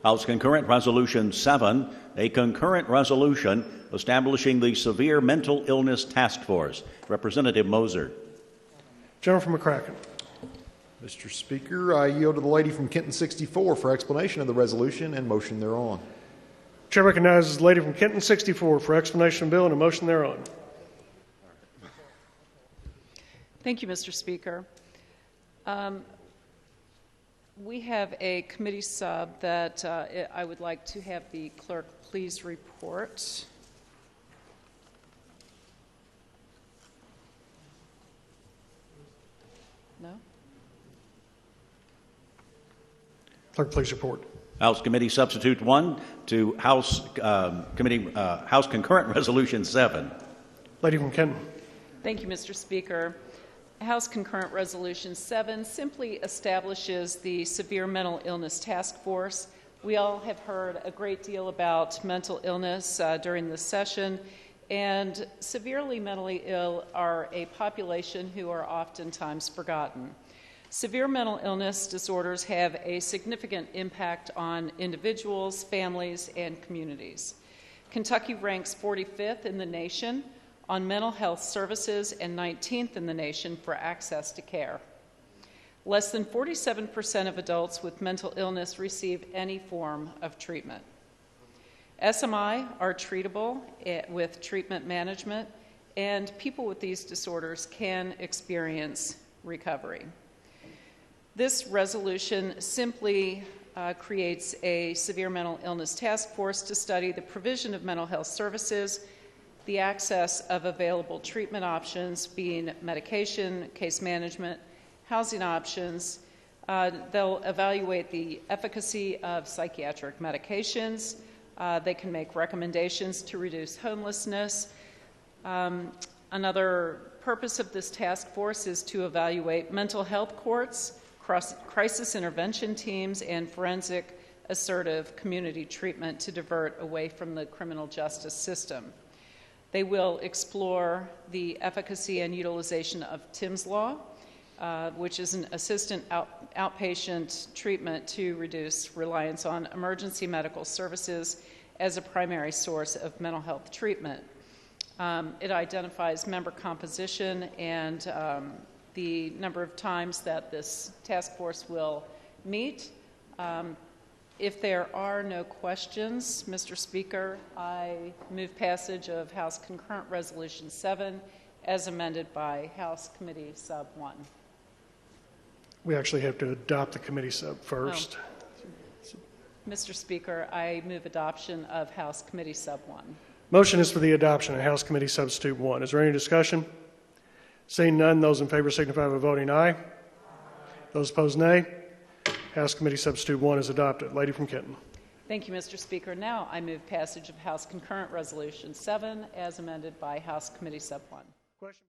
House Concurrent Resolution 7, a concurrent resolution establishing the Severe Mental Illness Task Force. Representative Moser. Gentleman from McCracken. Mr. Speaker, I yield to the lady from Kenton 64 for explanation of the resolution and motion thereon. Chair recognizes the lady from Kenton 64 for explanation of the bill and a motion thereon. Thank you, Mr. Speaker. We have a committee sub that I would like to have the clerk please report. No? Clerk, please report. House Committee Substitute 1 to House House Concurrent Resolution 7. Lady from Kenton. Thank you, Mr. Speaker. House Concurrent Resolution 7 simply establishes the Severe Mental Illness Task Force. We all have heard a great deal about mental illness during this session, and severely mentally ill are a population who are oftentimes forgotten. Severe mental illness disorders have a significant impact on individuals, families, and communities. Kentucky ranks 45th in the nation on mental health services and 19th in the nation for access to care. Less than 47% of adults with mental illness receive any form of treatment. SMI are treatable with treatment management, and people with these disorders can experience recovery. This resolution simply creates a severe mental illness task force to study the provision of mental health services, the access of available treatment options, being medication, case management, housing options. They'll evaluate the efficacy of psychiatric medications. They can make recommendations to reduce homelessness. Another purpose of this task force is to evaluate mental health courts, crisis intervention teams, and forensic assertive community treatment to divert away from the criminal justice system. They will explore the efficacy and utilization of Tim's Law, which is an assistant outpatient treatment to reduce reliance on emergency medical services as a primary source of mental health treatment. It identifies member composition and the number of times that this task force will meet. If there are no questions, Mr. Speaker, I move passage of House Concurrent Resolution 7 as amended by House Committee Sub 1. We actually have to adopt the committee sub first. Oh. Mr. Speaker, I move adoption of House Committee Sub 1. Motion is for the adoption of House Committee Substitute 1. Is there any discussion? Seeing none, those in favor signify by voting aye. Those opposed, nay. House Committee Substitute 1 is adopted. Lady from Kenton. Thank you, Mr. Speaker. Now I move passage of House Concurrent Resolution 7 as amended by House Committee Sub 1. Question.